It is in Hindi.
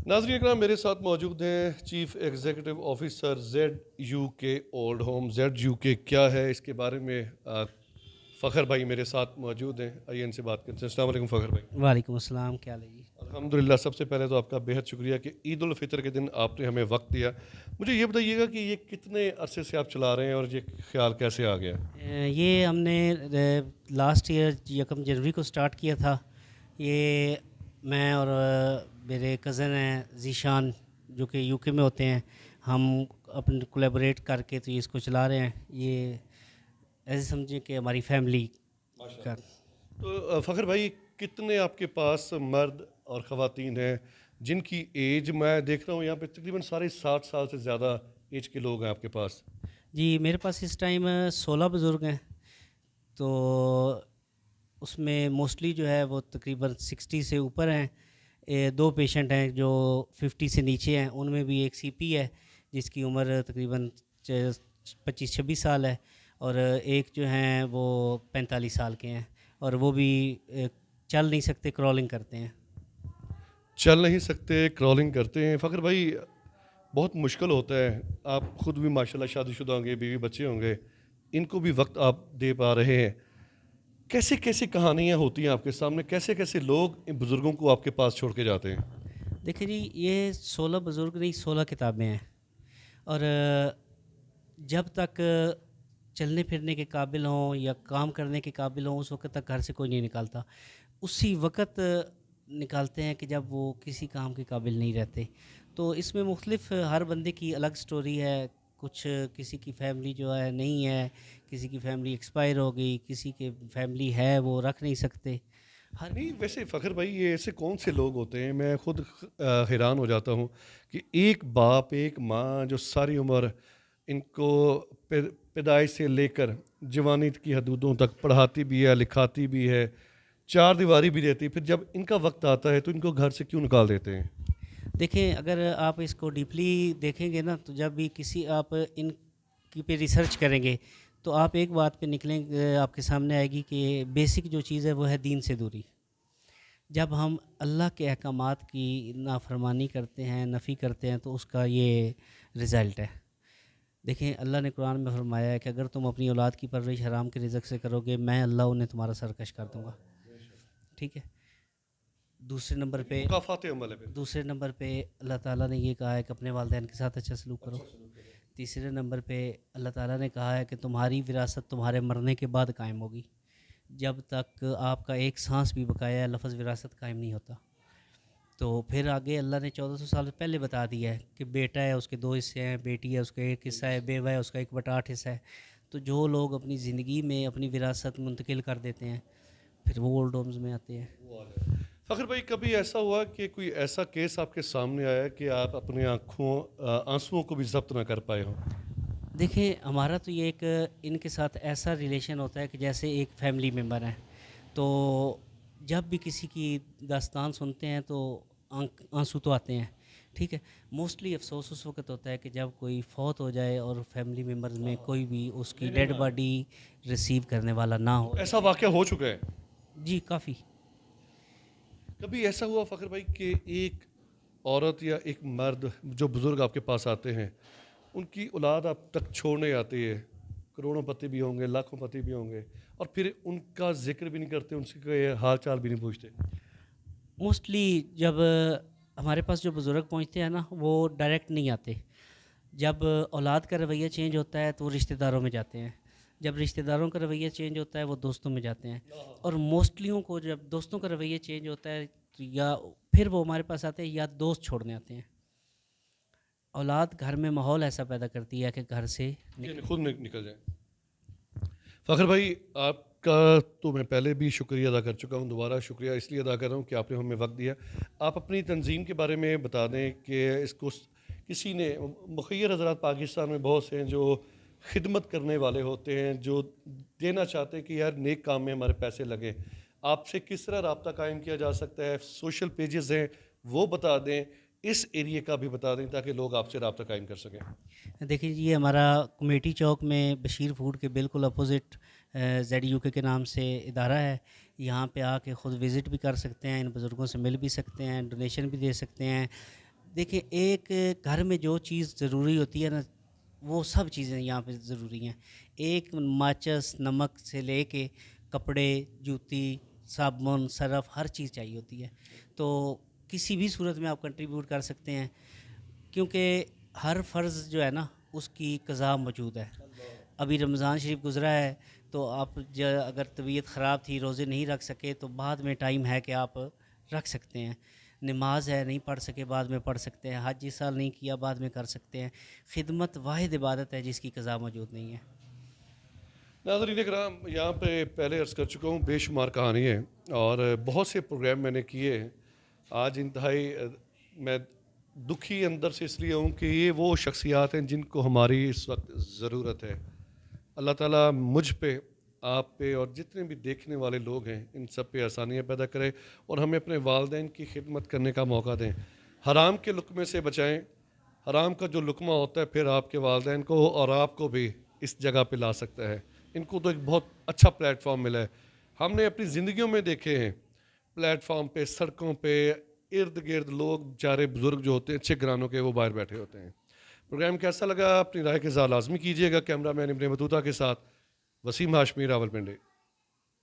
नाज़रीन इकराम, मेरे साथ मौजूद हैं chief executive officer ZUK old home. ZUK क्या है, इसके बारे में फ़खर भाई मेरे साथ मौजूद हैं। आइए इनसे बात करते हैं। अस्सलाम वालेकुम फ़खर भाई। वालेकुम अस्सलाम, क्या हाल है जी? अल्हम्दुलिल्लाह, सबसे पहले तो आपका बेहद शुक्रिया कि ईद उल फितर के दिन आपने हमें वक्त दिया। मुझे ये बताइएगा कि ये कितने अरसे से आप चला रहे हैं और ये ख्याल कैसे आ गया? ये हमने लास्ट ईयर यकम जनवरी को स्टार्ट किया था। ये मैं और मेरे कज़न हैं ज़ीशान, जो कि यूके में होते हैं। हम अपन कोलैबोरेट करके तो ये इसको चला रहे हैं। ये ऐसे समझें कि हमारी फैमिली का। तो फ़खर भाई, कितने आपके पास मर्द और ख़वातीन हैं जिनकी एज, मैं देख रहा हूँ यहाँ पे तकरीबन सारे 60 साल से ज़्यादा एज के लोग हैं आपके पास? जी, मेरे पास इस टाइम 16 बुज़ुर्ग हैं। तो उसमें मोस्टली जो है वो तकरीबन 60 से ऊपर हैं। दो पेशेंट हैं जो 50 से नीचे हैं। उनमें भी एक सीपी है जिसकी उम्र तकरीबन 25-26 साल है, और एक जो हैं वो 45 साल के हैं, और वो भी चल नहीं सकते, क्रॉलिंग करते हैं। चल नहीं सकते, क्रॉलिंग करते हैं। फ़खर भाई, बहुत मुश्किल होता है। आप खुद भी माशाल्लाह शादीशुदा होंगे, बीवी बच्चे होंगे, इनको भी वक्त आप दे पा रहे हैं। कैसे कैसे कहानियाँ होती हैं आपके सामने, कैसे कैसे लोग इन बुज़ुर्गों को आपके पास छोड़ के जाते हैं? देखिए जी, ये 16 बुज़ुर्ग नहीं, 16 किताबें हैं। और जब तक चलने फिरने के काबिल हों या काम करने के काबिल हों, उस वक्त तक घर से कोई नहीं निकालता। उसी वक़्त निकालते हैं कि जब वो किसी काम के काबिल नहीं रहते। तो इसमें मुख्तलिफ़ हर बंदे की अलग स्टोरी है। कुछ किसी की फैमिली जो है नहीं है, किसी की फैमिली एक्सपायर हो गई, किसी की फैमिली है वो रख नहीं सकते। हर नहीं, वैसे फ़खर भाई, ये ऐसे कौन से लोग होते हैं, मैं खुद हैरान हो जाता हूँ कि एक बाप एक माँ जो सारी उम्र इनको पैदाइश से लेकर जवानी की हदूदों तक पढ़ाती भी है, लिखाती भी है, चार दीवारी भी रहती है, फिर जब इनका वक्त आता है तो इनको घर से क्यों निकाल देते हैं? देखें, अगर आप इसको डीपली देखेंगे ना, तो जब भी किसी आप इन की पे रिसर्च करेंगे, तो आप एक बात पे निकलेंगे, आपके सामने आएगी कि बेसिक जो चीज़ है वो है दीन से दूरी। जब हम अल्लाह के अहकामात की नाफरमानी करते हैं, नफ़ी करते हैं, तो उसका ये रिज़ल्ट है। देखें, अल्लाह ने कुरान में फरमाया है कि अगर तुम अपनी औलाद की परवरिश हराम के रिज़्क से करोगे, मैं अल्लाह उन्हें तुम्हारा सरकश कर दूँगा। ठीक है? दूसरे नंबर यानी पे मुकाफ़ात अमल है फिर। दूसरे नंबर पे अल्लाह ताला ने ये कहा है कि अपने वालिदैन के साथ अच्छा सलूक करो। अच्छा सलूक करो। तीसरे नंबर पे अल्लाह ताला ने कहा है कि तुम्हारी विरासत तुम्हारे मरने के बाद कायम होगी। जब तक आपका एक सांस भी बकाया है, लफ्ज़ विरासत कायम नहीं होता। तो फिर आगे अल्लाह ने 1400 साल पहले बता दिया है कि बेटा है उसके दो हिस्से हैं, बेटी है उसका एक हिस्सा है, बेवा है उसका 1/8 हिस्सा है। तो जो लोग अपनी ज़िंदगी में अपनी विरासत मुंतकिल कर देते हैं, फिर वो ओल्ड होम्स में आते हैं। फ़खर भाई, कभी ऐसा हुआ कि कोई ऐसा केस आपके सामने आया कि आप अपनी आँखों आँसुओं को भी ज़ब्त ना कर पाए हों? देखिए, हमारा तो ये एक इनके साथ ऐसा रिलेशन होता है कि जैसे एक फैमिली मेम्बर हैं। तो जब भी किसी की दास्तान सुनते हैं तो आंसू तो आते हैं। ठीक है? मोस्टली अफ़सोस उस वक़्त होता है कि जब कोई फ़ौत हो जाए और फैमिली मेम्बर्स में कोई भी उसकी डेड बॉडी रिसीव करने वाला ना हो। ऐसा वाक़या हो चुका है? जी, काफ़ी। कभी ऐसा हुआ फ़खर भाई कि एक औरत या एक मर्द जो बुज़ुर्ग आपके पास आते हैं, उनकी औलाद आप तक छोड़ने आती है, करोड़ोंपति भी होंगे, लाखोंपति भी होंगे, और फिर उनका ज़िक्र भी नहीं करते, उनसे हाल-चाल भी नहीं पूछते? मोस्टली जब हमारे पास जो बुज़ुर्ग पहुँचते हैं ना, वो डायरेक्ट नहीं आते। जब औलाद का रवैया चेंज होता है तो वो रिश्तेदारों में जाते हैं। जब रिश्तेदारों का रवैया चेंज होता है वो दोस्तों में जाते हैं। और मोस्टलियों को जब दोस्तों का रवैया चेंज होता है तो या फिर वो हमारे पास आते हैं या दोस्त छोड़ने आते हैं। औलाद घर में माहौल ऐसा पैदा करती है कि घर से कि निकले। खुद निकल जाएँ। फ़खर भाई, आपका तो मैं पहले भी शुक्रिया अदा कर चुका हूँ, दोबारा शुक्रिया इसलिए अदा कर रहा हूँ कि आपने हमें वक़्त दिया। आप अपनी तंज़ीम के बारे में बता दें कि इसको किसी ने, मुखय्यर हज़रात पाकिस्तान में बहुत से हैं जो खिदमत करने वाले होते हैं, जो देना चाहते हैं कि यार नेक काम में हमारे पैसे लगें। आपसे किस तरह रब्ता कायम किया जा सकता है? सोशल पेजेस हैं, वो बता दें, इस एरिया का भी बता दें ताकि लोग आपसे रब्ता कायम कर सकें। देखिए, ये हमारा कमेटी चौक में बशीर फूड के बिल्कुल अपोज़िट ZUK के नाम से इदारा है। यहाँ पे आके ख़ुद विज़िट भी कर सकते हैं, इन बुज़ुर्गों से मिल भी सकते हैं, डोनेशन भी दे सकते हैं। देखिए, एक घर में जो चीज़ ज़रूरी होती है ना, वो सब चीज़ें यहाँ पे ज़रूरी हैं। एक माचिस, नमक से लेके कपड़े, जूती, साबुन, सरफ़, हर चीज़ चाहिए होती है। तो किसी भी सूरत में आप कंट्रीब्यूट कर सकते हैं, क्योंकि हर फ़र्ज़ जो है ना, उसकी क़ज़ा मौजूद है। अभी रमज़ान शरीफ गुज़रा है, तो आप अगर तबीयत ख़राब थी, रोज़े नहीं रख सके, तो बाद में टाइम है कि आप रख सकते हैं। नमाज है, नहीं पढ़ सके, बाद में पढ़ सकते हैं। हज इस साल नहीं किया, बाद में कर सकते हैं। खिदमत वाहिद इबादत है जिसकी क़ज़ा मौजूद नहीं है। नाज़रीन कराम, यहाँ पे पहले अर्ज़ कर चुका हूँ, बेशुमार कहानी है और बहुत से प्रोग्राम मैंने किए हैं। आज इंतहाई मैं दुखी अंदर से इसलिए हूँ कि ये वो शख्सियात हैं जिनको हमारी इस वक्त ज़रूरत है। अल्लाह ताला मुझ पे, आप पे और जितने भी देखने वाले लोग हैं, इन सब पे आसानियाँ पैदा करे और हमें अपने वालिदैन की खिदमत करने का मौका दें। हराम के लुक़मे से बचाएं। हराम का जो लुक़मा होता है फिर आपके वालिदैन को और आपको भी इस जगह पे ला सकता है। इनको तो एक बहुत अच्छा प्लेटफॉर्म मिला है। हमने अपनी ज़िंदगियों में देखे हैं प्लेटफॉर्म पे, सड़कों पे, इर्द गिर्द लोग बेचारे बुज़ुर्ग जो होते हैं अच्छे घरानों के, वो बाहर बैठे होते हैं। प्रोग्राम कैसा लगा अपनी राय के इज़हार लाज़मी कीजिएगा। कैमरा मैन इब्ने बतूता के साथ वसीम हाशमी, रावलपिंडी।